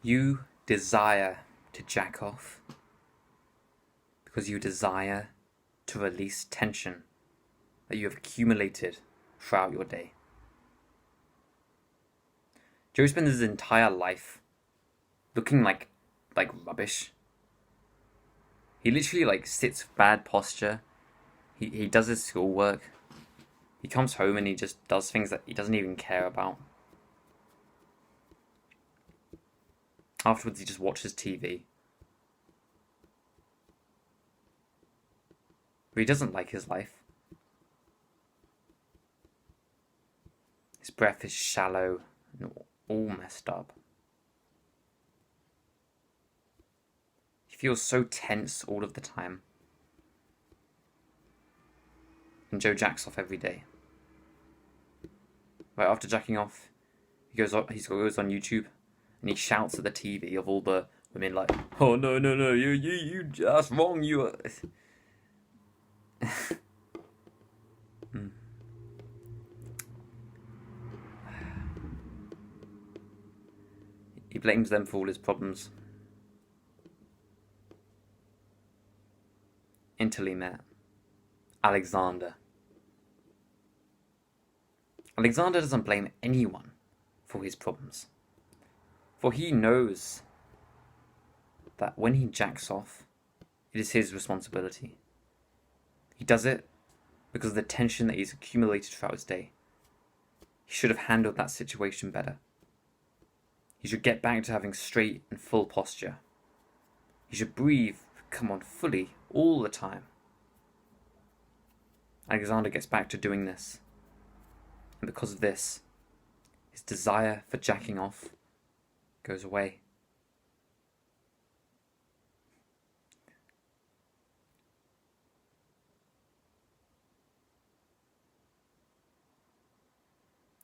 You desire to jack off because you desire to release tension that you have accumulated throughout your day. Joe spends his entire life looking like rubbish. He literally sits with bad posture. He does his schoolwork. He comes home and he just does things that he doesn't even care about. Afterwards, he just watches TV. But he doesn't like his life. His breath is shallow and all messed up. He feels so tense all of the time. And Joe jacks off every day. Right after jacking off, he goes on YouTube and he shouts at the TV of all the women like, "Oh no, you that's wrong, you." He blames them for all his problems. Until he met Alexander. Alexander doesn't blame anyone for his problems, for he knows that when he jacks off, it is his responsibility. He does it because of the tension that he's accumulated throughout his day. He should have handled that situation better. He should get back to having straight and full posture. He should breathe, come on, fully, all the time. Alexander gets back to doing this. And because of this, his desire for jacking off goes away.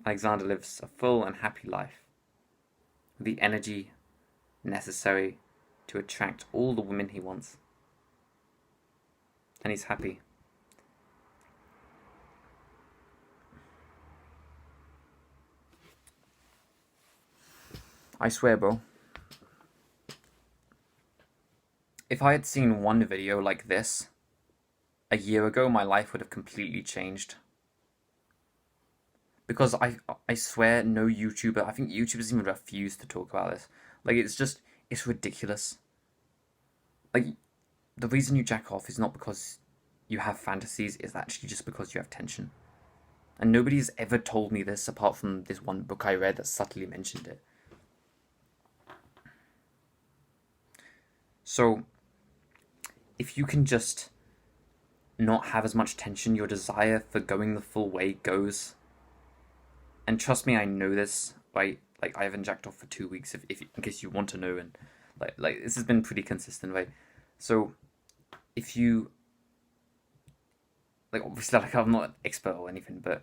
Alexander lives a full and happy life with the energy necessary to attract all the women he wants. And he's happy. I swear, bro. If I had seen one video like this a year ago, my life would have completely changed. Because I swear no YouTuber, I think YouTubers even refuse to talk about this. It's ridiculous. Like, the reason you jack off is not because you have fantasies, it's actually just because you have tension. And nobody's ever told me this apart from this one book I read that subtly mentioned it. So, if you can just not have as much tension, your desire for going the full way goes. And trust me, I know this, right? Like, I haven't jacked off for 2 weeks, if in case you want to know, and like this has been pretty consistent, right? So, if you obviously, I'm not an expert or anything, but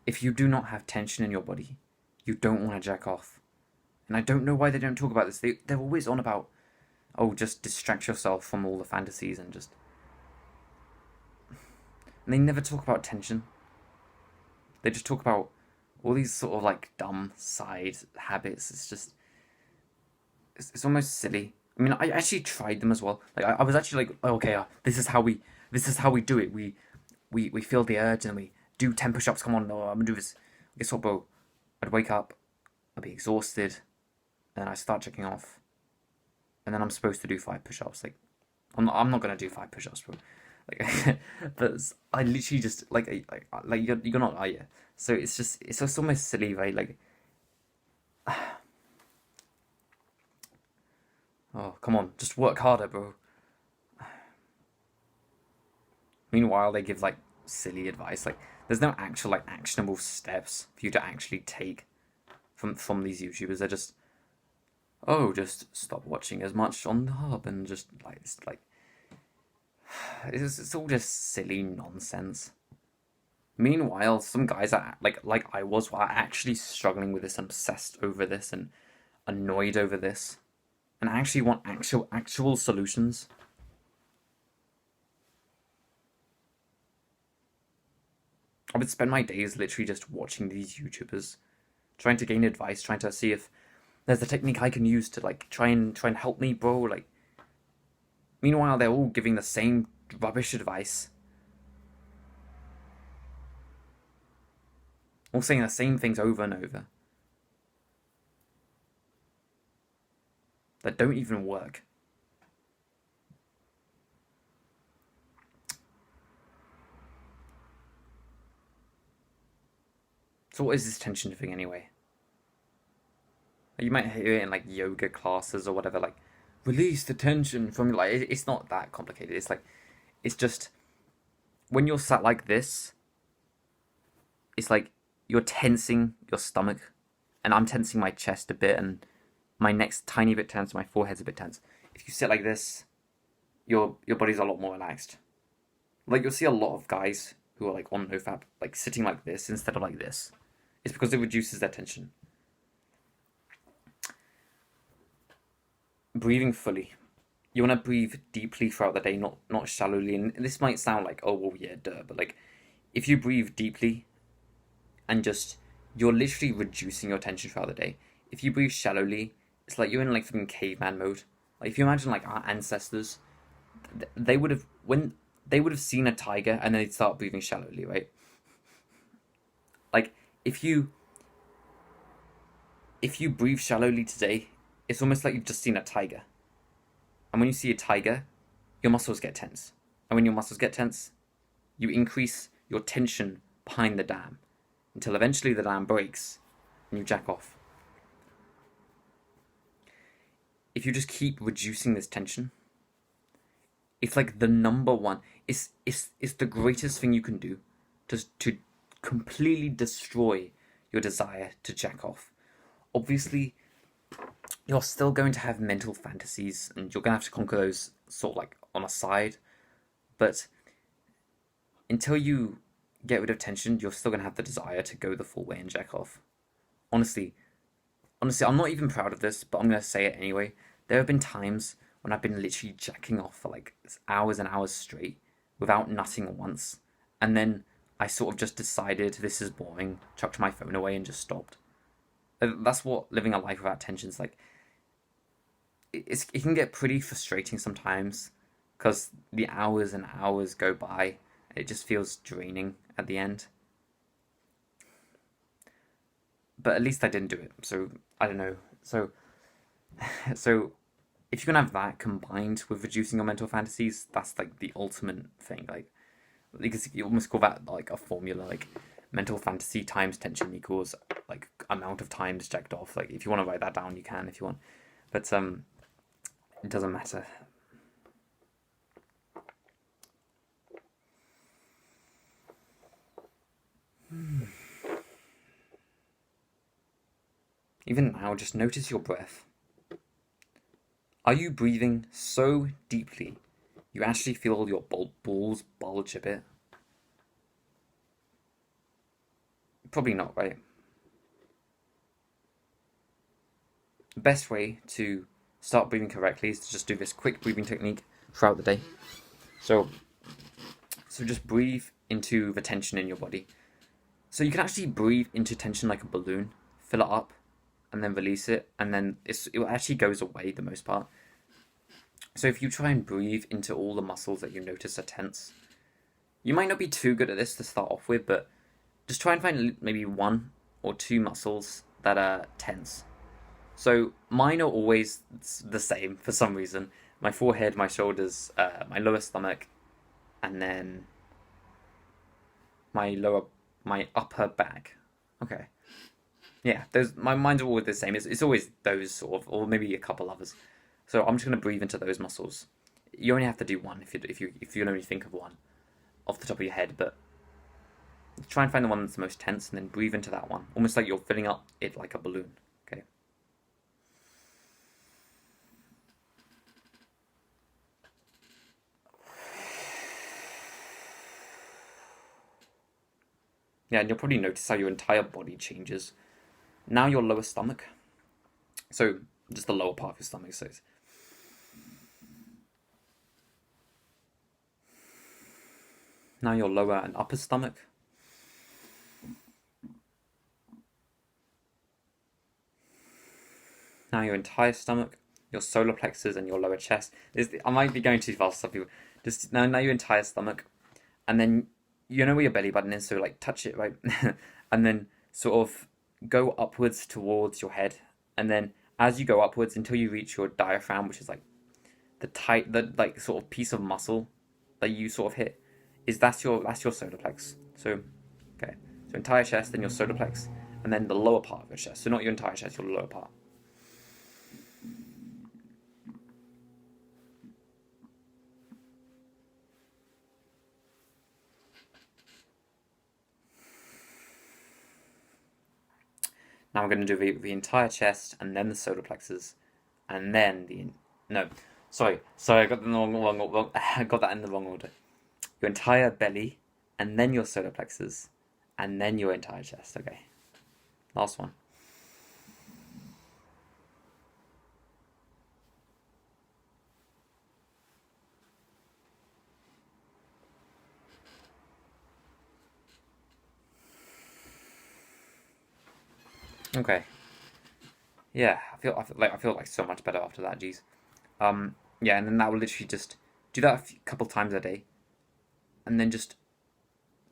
if you do not have tension in your body, you don't want to jack off. And I don't know why they don't talk about this. They're always on about, oh, just distract yourself from all the fantasies and just. And they never talk about tension. They just talk about all these sort of dumb side habits. It's just. It's almost silly. I mean, I actually tried them as well. I was actually like, oh, okay, this is how we do it. We feel the urge and we do 10 push-ups. Come on, no, I'm gonna do this. Guess what, bro? I'd wake up, I'd be exhausted, and then I start checking off, and then I'm supposed to do 5 push-ups. I'm not gonna do 5 push-ups, bro. But I literally just you're not, are you? So it's just almost silly, right? Oh, come on, just work harder, bro. Meanwhile, they give silly advice. There's no actual actionable steps for you to actually take from these YouTubers. They're just, oh, just stop watching as much on the hub and just it's all just silly nonsense. Meanwhile, some guys are like I was are actually struggling with this, obsessed over this, and annoyed over this, and actually want actual solutions. I would spend my days literally just watching these YouTubers trying to gain advice, trying to see if there's a technique I can use to like try and help me, bro. Like, meanwhile, they're all giving the same rubbish advice, all saying the same things over and over that don't even work. So what is this tension thing anyway? You might hear it in like yoga classes or whatever, like release the tension from like it's not that complicated. It's like it's just when you're sat like this, it's like you're tensing your stomach, and I'm tensing my chest a bit, and my neck's tiny bit tense, my forehead's a bit tense. If you sit like this, your body's a lot more relaxed. Like you'll see a lot of guys who are like on nofap, like sitting like this instead of like this. It's because it reduces their tension. Breathing fully. You want to breathe deeply throughout the day, not shallowly. And this might sound like, oh well, yeah, duh, but like if you breathe deeply and just you're literally reducing your tension throughout the day. If you breathe shallowly, it's like you're in like fucking caveman mode. Like if you imagine like our ancestors, they would have when they would have seen a tiger and then they'd start breathing shallowly, right? Like if you breathe shallowly today, it's almost like you've just seen a tiger. And when you see a tiger, your muscles get tense. And when your muscles get tense, you increase your tension behind the dam until eventually the dam breaks and you jack off. If you just keep reducing this tension, it's like the number one. It's the greatest thing you can do to completely destroy your desire to jack off. Obviously, you're still going to have mental fantasies and you're going to have to conquer those sort of like on a side. But until you get rid of tension, you're still going to have the desire to go the full way and jack off. Honestly, I'm not even proud of this, but I'm going to say it anyway. There have been times when I've been literally jacking off for like hours and hours straight without nutting once. And then I sort of just decided this is boring, chucked my phone away and just stopped. That's what living a life without tension's like. It can get pretty frustrating sometimes because the hours and hours go by. It just feels draining at the end. But at least I didn't do it, so I don't know. So if you can have that combined with reducing your mental fantasies, that's like the ultimate thing. Like because you almost call that like a formula, like mental fantasy times tension equals like amount of times checked off. Like if you want to write that down, you can if you want, but it doesn't matter. Even now, just notice your breath. Are you breathing so deeply you actually feel your balls bulge a bit? Probably not, right? The best way to start breathing correctly is to just do this quick breathing technique throughout the day. So just breathe into the tension in your body. So you can actually breathe into tension like a balloon, fill it up, and then release it, and then it actually goes away the most part. So if you try and breathe into all the muscles that you notice are tense, you might not be too good at this to start off with, but just try and find maybe one or two muscles that are tense. So mine are always the same for some reason. My forehead, my shoulders, my lower stomach, and then my upper back. Okay. Yeah, mine's are always the same. It's always those sort of, or maybe a couple others. So I'm just gonna breathe into those muscles. You only have to do one if you can only think of one off the top of your head, but try and find the one that's the most tense and then breathe into that one, almost like you're filling up it like a balloon. Okay. Yeah, and you'll probably notice how your entire body changes. Now your lower stomach. So just the lower part of your stomach. So now your lower and upper stomach. now your entire stomach, your solar plexus, and your lower chest. I might be going too fast. Some people just now your entire stomach, and then you know where your belly button is. So like touch it right, and then sort of go upwards towards your head, and then as you go upwards until you reach your diaphragm, which is like the like sort of piece of muscle that you sort of hit, that's your solar plex. So okay, so entire chest, then your solar plex, and then the lower part of your chest. So not your entire chest, your lower part. Now I'm going to do the entire chest, and then the solar plexus, and then no, sorry, I got the wrong, I got that in the wrong order. Your entire belly, and then your solar plexus, and then your entire chest. Okay, last one. Okay. Yeah, I feel like so much better after that. Geez. Yeah, and then that will literally just do that couple times a day, and then just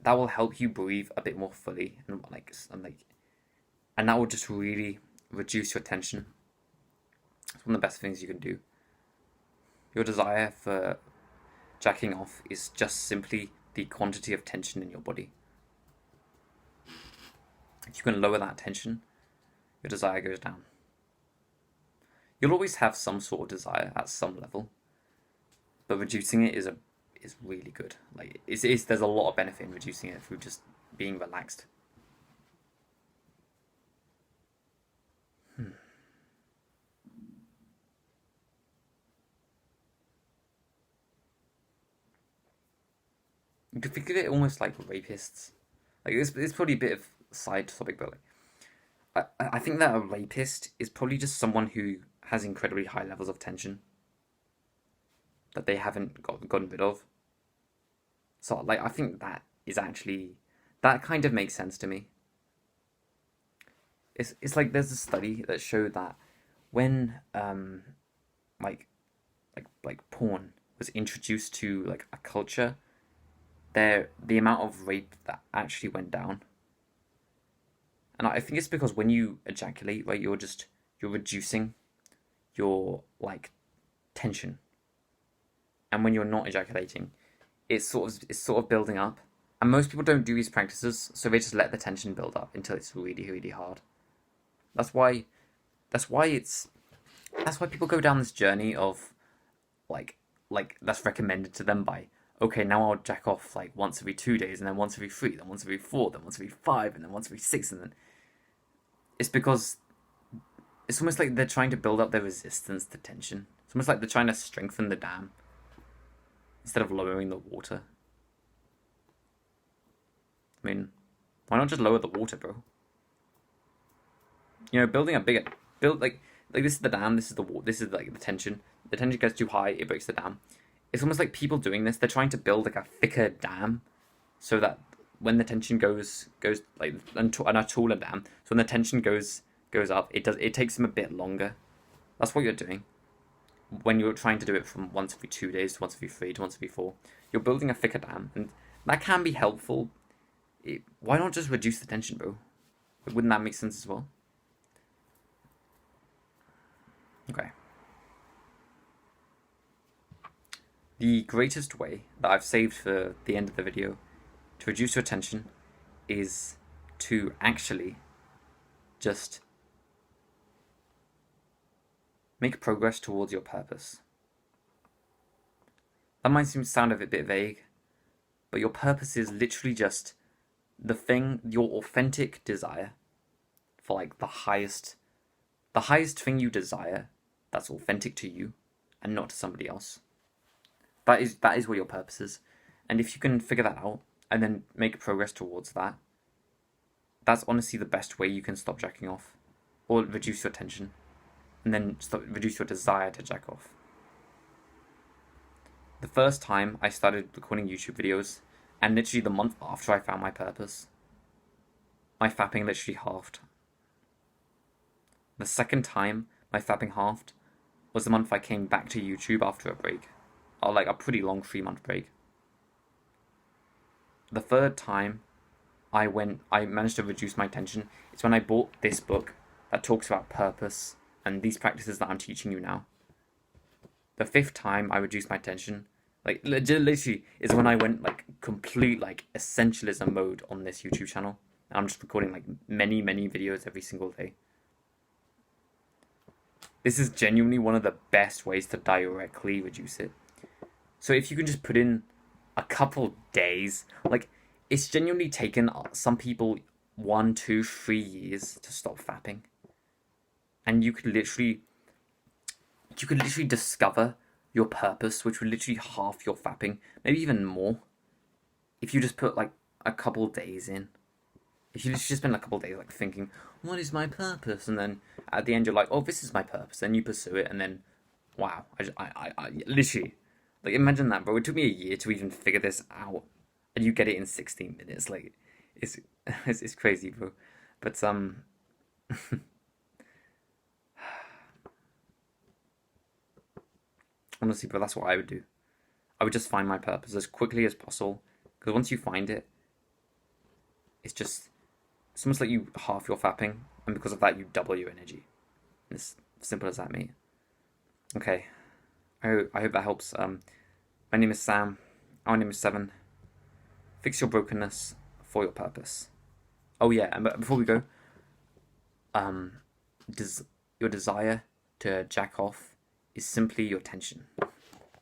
that will help you breathe a bit more fully and that will just really reduce your tension. It's one of the best things you can do. Your desire for jacking off is just simply the quantity of tension in your body. If you can lower that tension, your desire goes down. You'll always have some sort of desire at some level, but reducing it is really good. Like there's a lot of benefit in reducing it through just being relaxed. You could think of it almost like rapists. Like it's probably a bit of a side topic, but like I think that a rapist is probably just someone who has incredibly high levels of tension that they haven't gotten rid of. So like I think that is actually that kind of makes sense to me. It's like there's a study that showed that when like porn was introduced to like a culture, the amount of rape that actually went down. And I think it's because when you ejaculate, right, you're reducing your like tension, and when you're not ejaculating, it's sort of building up. And most people don't do these practices, so they just let the tension build up until it's really really hard. That's why that's why it's that's why people go down this journey of like that's recommended to them by okay, now I'll jack off like once every 2 days, and then once every three, then once every four, then once every five, and then once every six, and then it's because it's almost like they're trying to build up their resistance to tension. It's almost like they're trying to strengthen the dam instead of lowering the water. I mean, why not just lower the water, bro? You know, building a bigger build like this is the dam, this is the water, this is like the tension. The tension gets too high, it breaks the dam. It's almost like people doing this. They're trying to build like a thicker dam, so that when the tension goes like and a taller dam, so when the tension goes up, it takes them a bit longer. That's what you're doing when you're trying to do it from once every 2 days to once every three to once every four. You're building a thicker dam, and that can be helpful. Why not just reduce the tension, bro? Wouldn't that make sense as well? Okay. The greatest way that I've saved for the end of the video to reduce your tension is to actually just make progress towards your purpose. That might sound a bit vague, but your purpose is literally just the thing, your authentic desire for like the highest thing you desire that's authentic to you and not to somebody else. That is what your purpose is. And if you can figure that out and then make progress towards that, that's honestly the best way you can stop jacking off or reduce your tension and then reduce your desire to jack off. The first time I started recording YouTube videos, and literally the month after I found my purpose, my fapping literally halved. The second time, my fapping halved was the month I came back to YouTube after a break. Like a pretty long 3-month break. The third time I managed to reduce my tension is when I bought this book that talks about purpose and these practices that I'm teaching you now. The fifth time I reduced my tension, like literally, is when I went like complete like essentialism mode on this YouTube channel. And I'm just recording like many videos every single day. This is genuinely one of the best ways to directly reduce it. So if you can just put in a couple days, like it's genuinely taken some people 1, 2, 3 years to stop fapping. And you could literally discover your purpose, which would literally half your fapping, maybe even more, if you just put like a couple days in. If you just spend a couple days like thinking, what is my purpose? And then at the end you're like, oh, this is my purpose. Then you pursue it, and then, wow, I literally, like imagine that, bro. It took me a year to even figure this out, and you get it in 16 minutes. Like, it's crazy, bro. But honestly, bro, that's what I would do. I would just find my purpose as quickly as possible, because once you find it, it's almost like you half your fapping, and because of that, you double your energy. It's simple as that, mate. Okay, I hope that helps. My name is Sam. Our name is Seven. Fix your brokenness for your purpose. Oh yeah, and before we go, does your desire to jack off is simply your tension.